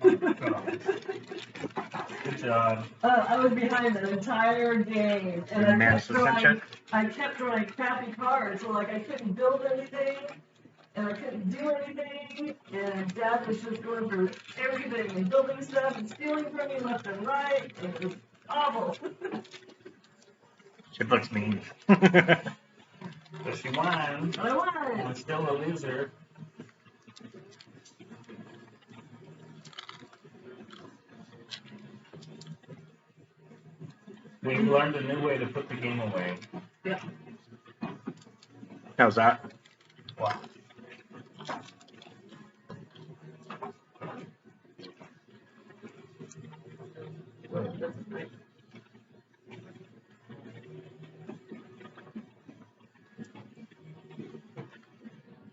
Good job. I was behind the entire game, and I kept drawing crappy cards, so like I couldn't build anything, and I couldn't do anything, and Dad was just going for everything and building stuff and stealing from me left and right. It was awful. She looks mean. But she won. I won. I'm still a loser. We learned a new way to put the game away. Yeah. How's that? Wow.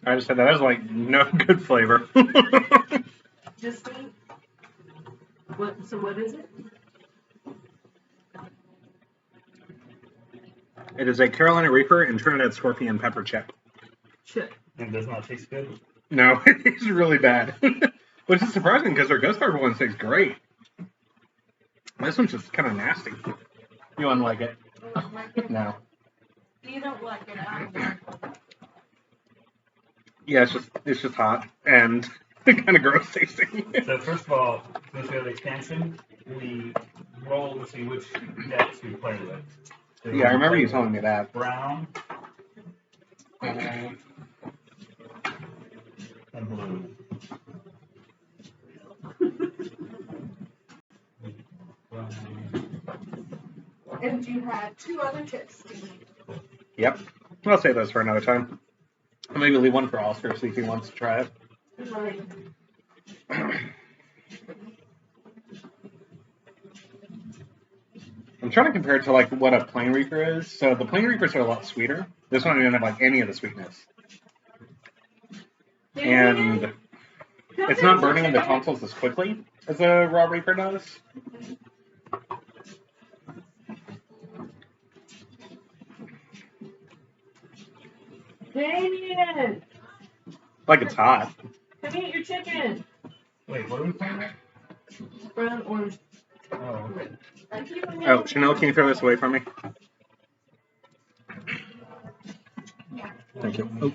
I just said that was like no good flavor. Just me? So what is it? It is a Carolina Reaper and Trinidad Scorpion pepper chip. Shit. It does not taste good. No, it's really bad. Which is surprising because their Ghost Pepper one tastes great. This one's just kind of nasty. You don't like it? You don't like it? No. You don't like it, I don't. Yeah, it's just hot and kind of gross tasting. So first of all, since we have the expansion, we roll to see which decks we play with. So Yeah, I remember you telling me that. Brown, gold, and blue. And you had 2 other tips to eat. Yep. I'll save those for another time. I'll maybe leave one for Oscar, see if he wants to try it. Right. I'm trying to compare it to like what a Plain Reaper is. So the Plain Reapers are a lot sweeter. This one doesn't have like any of the sweetness. And it's not burning the tonsils as quickly as a raw Reaper does. Damien! Like it's hot. Come eat your chicken! Wait, what are we playing with? Brown, orange. Oh. Oh, Chanel, can you throw this away from me? Thank you. Oh.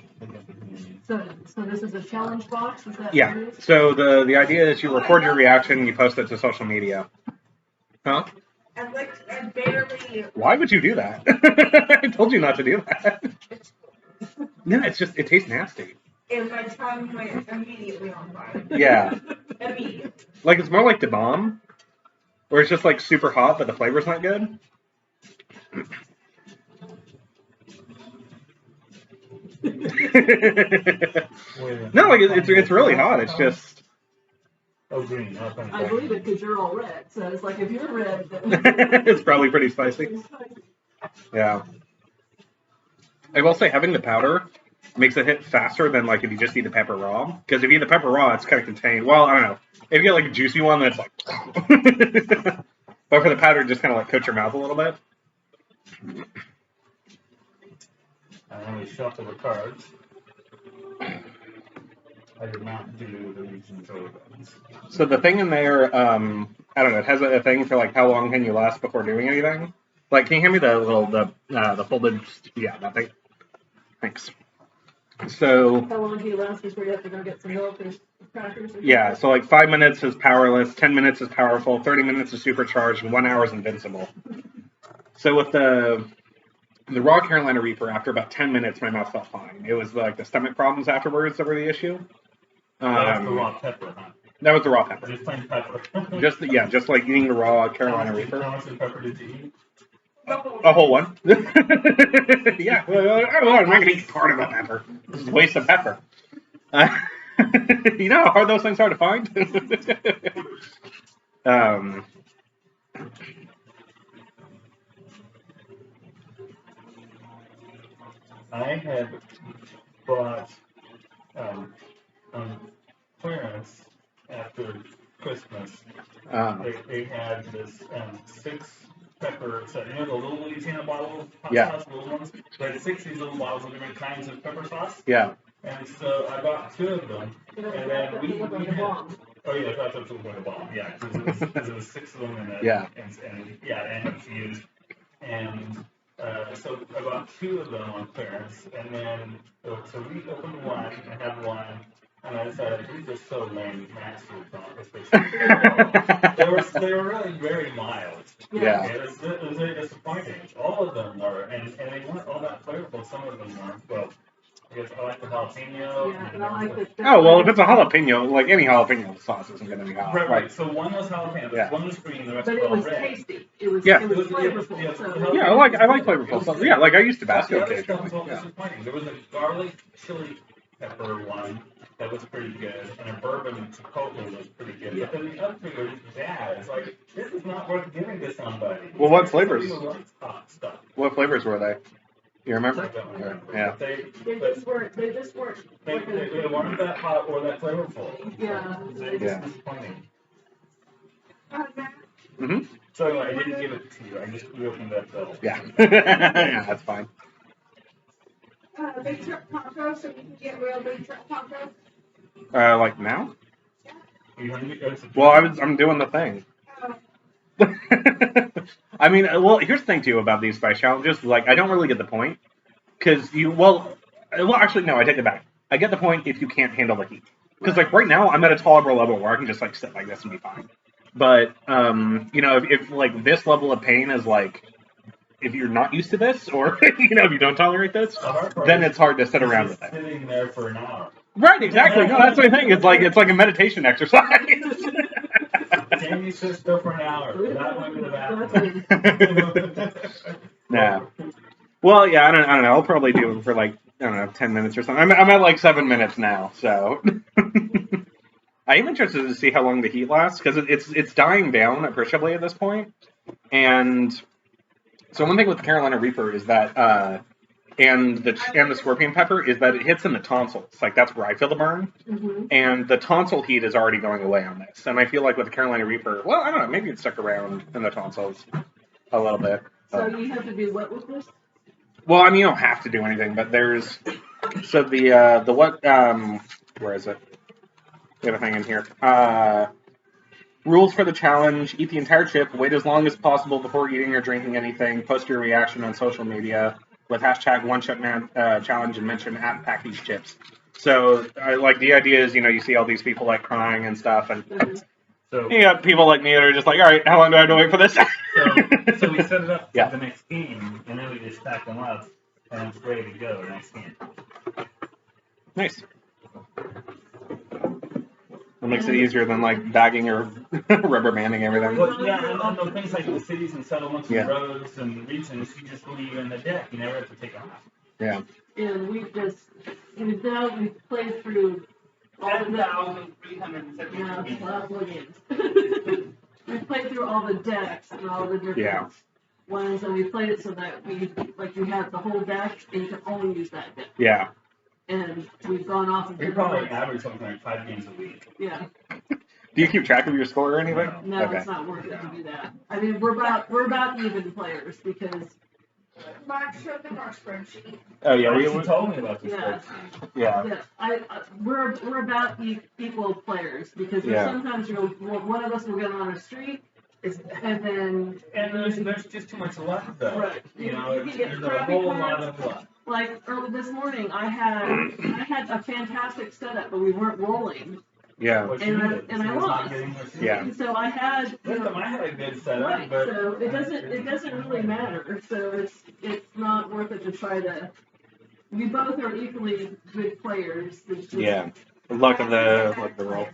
So this is a challenge box? Is that Yeah. what it is? So the idea is you record your reaction and you post it to social media. Huh? I barely. Why would you do that? I told you not to do that. No, it tastes nasty. And my tongue went immediately on fire. Yeah. Immediately. Like it's more like the bomb, where it's just like super hot, but the flavor's not good. No, like it's really hot. It's just. Oh, green. Oh, I believe it because you're all red. So it's like if you're red, then It's probably pretty spicy. Yeah. I will say having the powder makes it hit faster than like if you just eat the pepper raw. Because if you eat the pepper raw, it's kind of contained. Well, I don't know. If you get like a juicy one, that's like. But for the powder, it just kind of like coats your mouth a little bit. And then we shuffle the cards. I did not do the reach and throw buttons. So the thing in there, I don't know, it has a thing for like how long can you last before doing anything. Like, can you hand me the folded, yeah, that thing? Thanks. So. How long do you last before you have to go get some milk or crackers? Yeah, so like 5 minutes is powerless, 10 minutes is powerful, 30 minutes is supercharged, and 1 hour is invincible. So with the raw Carolina Reaper, after about 10 minutes, my mouth felt fine. It was like the stomach problems afterwards that were the issue. That was the raw pepper, huh? That was the raw pepper. Just plain pepper. just like eating the raw Carolina Reaper. How much of pepper did you eat? A whole one. Yeah, well, I'm not going to eat part of a pepper. This is a waste of pepper. You know how hard those things are to find? I had bought on clearance after Christmas. They had this 6 pepper set. You know the little Louisiana bottle hot sauce, little ones? They had 6 of these little bottles of different kinds of pepper sauce. Yeah. And so I bought 2 of them. And then we Oh yeah, that's absolutely the bomb. Yeah, because it was 6 of them in it. Yeah. And yeah, and it fused. And so I bought 2 of them on clearance, and then so we opened one and had one, and I decided these are so lame. Max they were really very mild. Yeah. It was very disappointing. All of them were, and they weren't all that flavorful. Some of them weren't. Well, I guess I like the jalapeno. Yeah, and I like the. Oh, well, if it's a jalapeno, like any jalapeno sauce isn't going to be hot. Right. So one was jalapeno, Yeah. one was green, the rest But were it all was red. tasty. It was flavorful. Yeah, So. Yeah, I like flavorful stuff. Yeah, like I used Tabasco The other occasionally. stuff was Yeah. disappointing. There was a garlic chili pepper one that was pretty good, and a bourbon chipotle was pretty good. But then the other two were just bad. It's like, this is not worth giving to somebody. Well, what flavors? Somebody who likes hot stuff. What flavors were they? You remember? I don't remember. Yeah. They just weren't. They weren't that hot or that flavorful. Yeah. They were just disappointing. Mm-hmm. So anyway, I didn't give it to you. I just reopened that bill. Yeah. Yeah, that's fine. Big truck tacos, so you can get real big truck tacos. Like now? Yeah. Well, I'm doing the thing. I mean, well, here's the thing too about these spice challenges. Like, I don't really get the point because actually, no, I take it back. I get the point if you can't handle the heat. Because like right now, I'm at a tolerable level where I can just like sit like this and be fine. But if like this level of pain is like, if you're not used to this, or if you don't tolerate this, then it's hard to sit around with it. Sitting there for an hour. Right, exactly. No, that's what I think. It's like a meditation exercise. Can you sit still for an hour without going to the bathroom? Nah. Well, yeah, I don't know. I'll probably do it for like 10 minutes or something. I'm at like 7 minutes now, so. I am interested to see how long the heat lasts because it's dying down appreciably at this point. And so one thing with the Carolina Reaper is that and the scorpion pepper is that it hits in the tonsils. Like that's where I feel the burn. Mm-hmm. And the tonsil heat is already going away on this. And I feel like with the Carolina Reaper, well, I don't know, maybe it's stuck around in the tonsils a little bit. So you have to do what with this? Well, I mean, you don't have to do anything, but there's so where is it? We have a thing in here. Rules for the challenge: eat the entire chip, wait as long as possible before eating or drinking anything, post your reaction on social media with hashtag #OneChipChallenge and mention @PackTheseChips. So, like, the idea is, you see all these people, like, crying and stuff, and So you got people like me that are just like, all right, how long do I have to wait for this? so we set it up for Yeah. the next game, and then we just stack them up, and it's ready to go next game. Nice. It makes it easier than, like, bagging or rubber banding everything. Well, yeah, and the things like the cities and settlements and Yeah. roads and regions, you just leave in the deck. You never have to take them out. Yeah. And we've played through all the 10,370 games. We've played through all the decks and all the different ones, and we played it so that you have the whole deck and you can only use that deck. Yeah. And we've gone off and We probably average something like 5 games a week. Yeah. Do you keep track of your score or anything? No, Okay. it's not worth it to do that. I mean, we're about even players because Mark showed them our spreadsheet. Oh yeah, You told me about this. Yeah. yeah. we're about equal players because Yeah. sometimes one of us will get on a streak and then there's just too much luck though. Right. You know, You can get there's a crappy whole cards. lot of luck. like early this morning I had a fantastic setup but we weren't rolling Yeah. What And you I- did, and I so it's not lost. getting what you Yeah. and so I had Listen, I had a good setup, right but so it doesn't really matter so it's not worth it to try to we both are equally good players. It's just, Yeah. Luck of the roll.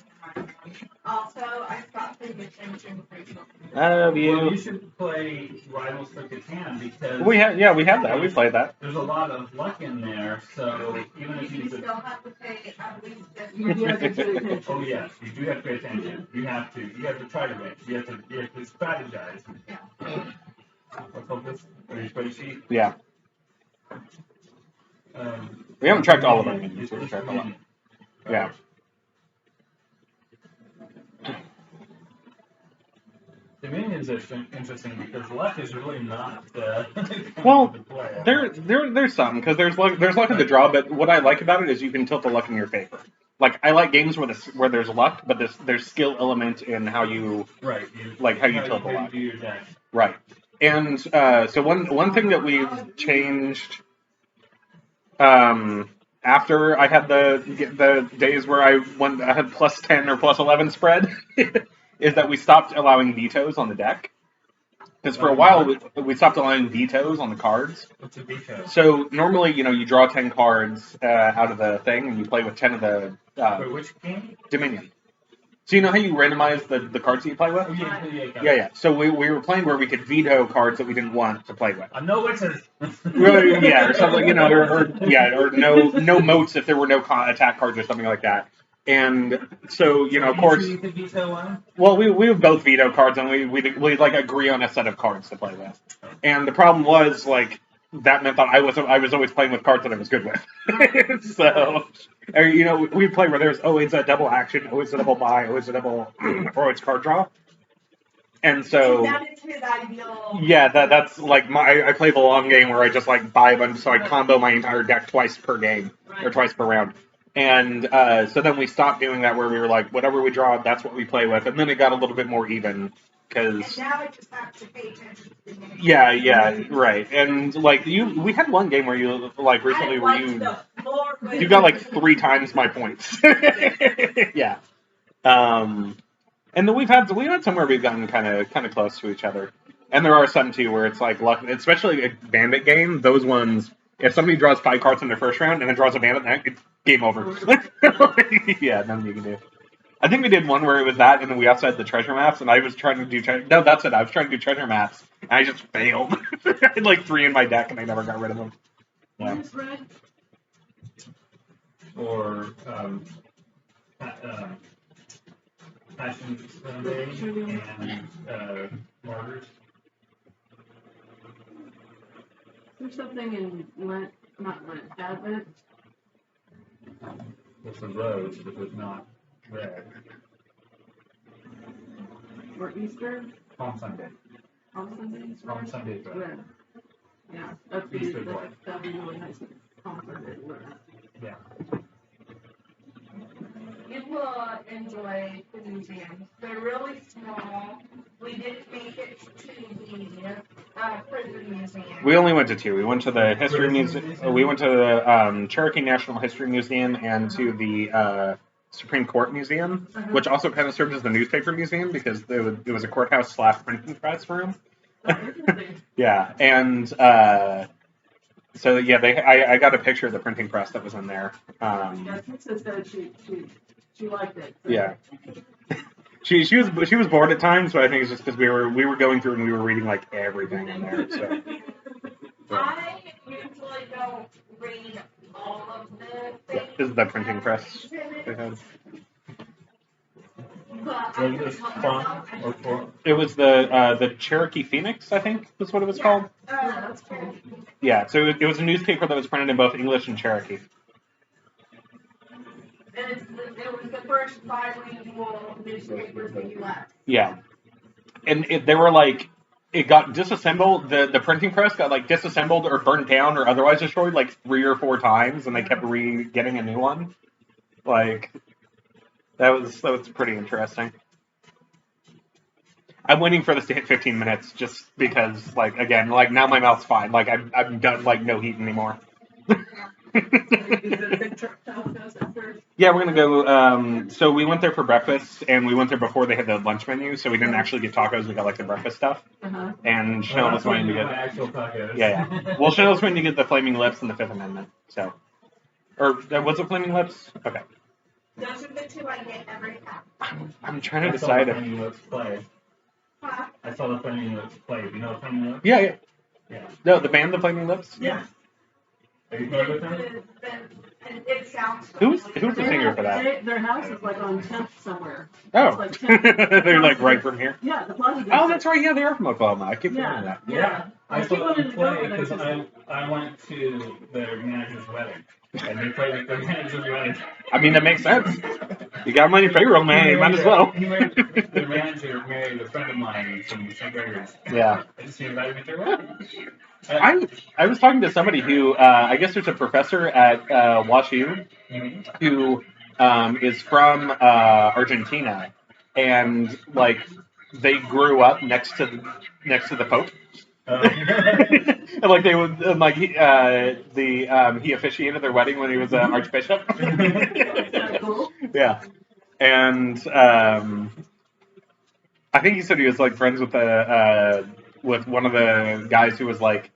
Also, I stopped paying attention Rachel. Oh, well, you. you should play Rivals for Catan because We have that. We played that. there's a lot of luck in there. So even if You you still have to pay at least you have to pay attention. oh yes, you do have to pay attention. You have to try to win. You have to strategize. What's all this? Are you spreadsheet? Yeah. We haven't tracked all of them. It's We've tracked a lot. minion. Yeah. The minions are interesting because luck is really not Well, the play. there's some because there's luck of the draw, but what I like about it is you can tilt the luck in your favor. like I like games where there's luck, but there's skill element in how you how you tilt the luck. Right. And so one thing that we've changed after I had the days where I had plus 10 or plus 11 spread is that we stopped allowing vetoes on the deck. Because for a while we stopped allowing vetoes on the cards. What's a veto? So normally, you draw 10 cards out of the thing, and you play with 10 of the Wait, which game? Dominion. So you know how you randomize the cards that you play with? Oh, Yeah. So we were playing where we could veto cards that we didn't want to play with. No witches. Yeah, or something, or no moats if there were no attack cards or something like that. And so, of course. You could veto one? Well, we would both veto cards, and we like agree on a set of cards to play with. And the problem was that meant that I was always playing with cards that I was good with. So, we play where there's always a double action, always a double buy, always a double, or always card draw. And so, that is his ideal. Yeah, that's like I play the long game where I just buy a bunch, so I combo my entire deck twice per game or twice per round. And so then we stopped doing that where we were like, whatever we draw, that's what we play with. And then it got a little bit more even. And now I just have to pay attention to the game. Yeah, right. And we had one game where you recently where you got 3 times my points. Yeah. And then we've had somewhere we've gotten kind of close to each other. And there are some too where it's luck, especially a bandit game. Those ones, if somebody draws 5 cards in their first round and then draws a bandit, it's game over. Yeah, nothing you can do. I think we did one where it was that, and then we also had the treasure maps, and I was trying to do no, that's it. I was trying to do treasure maps, and I just failed. I had 3 in my deck, and I never got rid of them. Yeah. Or Passion Sunday and Martyrs. There's something in Lent, not Lent, Advent. With the rose, but was not red. Or Easter. Palm Sunday. Palm Sunday. Palm Sunday is red. Yeah, that'd be really nice. Palm Sunday red. Yeah. You will enjoy the museums. They're really small. We didn't make it to the prison museum. We only went to 2. We went to the History Museum. We went to the Cherokee National History Museum and to the Supreme Court Museum, which also kind of served as the newspaper museum because it was a courthouse / printing press room. Yeah, and so yeah, I got a picture of the printing press that was in there. Yeah, Princess said she liked it. So. Yeah. She was bored at times, but I think it's just because we were going through and we were reading everything in there. So. I usually don't read all of the things. This is the printing press they had. It was the Cherokee Phoenix, I think, was what it was called. That's cool. Yeah, so it was a newspaper that was printed in both English and Cherokee. And it was the first bilingual newspaper in the U.S. Yeah. And they were it got disassembled, the printing press got disassembled or burned down or otherwise destroyed 3 or 4 times, and they kept getting a new one. That was pretty interesting. I'm waiting for this to hit 15 minutes just because, again, now my mouth's fine. I'm done, no heat anymore. Yeah, we're gonna go. So we went there for breakfast, and we went there before they had the lunch menu. So we didn't actually get tacos. We got the breakfast stuff. Uh-huh. And Chanel was wanting to get actual tacos. Yeah. Well, Chanel was wanting to get the Flaming Lips and the Fifth Amendment. So, or was it Flaming Lips? Okay. Those are the 2 I get every time. I'm trying to decide. I saw the Flaming Lips play. Huh? I saw the Flaming Lips play. Do you know the Flaming Lips? Yeah. Yeah. No, the band, the Flaming Lips. Yeah. Are you familiar with them? It sounds. Who's the singer for that? Their house is on 10th somewhere. Oh, It's 10th. they're right from here. Yeah, the plaza. Oh, that's right. Yeah, they are from Oklahoma. I keep forgetting that. Yeah. I keep saw wanting them to go, play but because I went to their manager's wedding. And they played at their manager's wedding. I mean, that makes sense. You got money payroll, man. You might as well. The manager married a friend of mine from St. Gregory's. Yeah. And she invited me to her wedding. I was talking to somebody who, I guess there's a professor at WashU who is from Argentina, and like they grew up next to the Pope. And like they would, and like he officiated their wedding when he was an archbishop. Yeah, and I think he said he was like friends with one of the guys who was like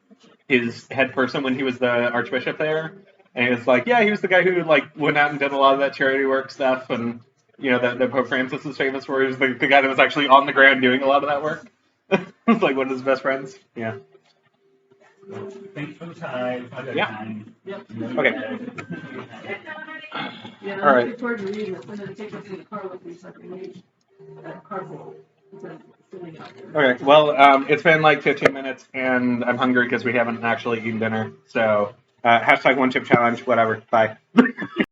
his head person when he was the archbishop there, and he was like, yeah, he was the guy who like went out and did a lot of that charity work stuff, and you know that Pope Francis is famous for. He was the guy that was actually on the ground doing a lot of that work. It's like one of his best friends. Yeah. Thanks for the time. Yeah. Yep. Okay. Yeah, All right. I'm looking forward to reading it. I'm going to take it to the car with me so I can read that carpool. Okay, well, it's been like 15 minutes, and I'm hungry because we haven't actually eaten dinner. So, hashtag one chip challenge, whatever. Bye.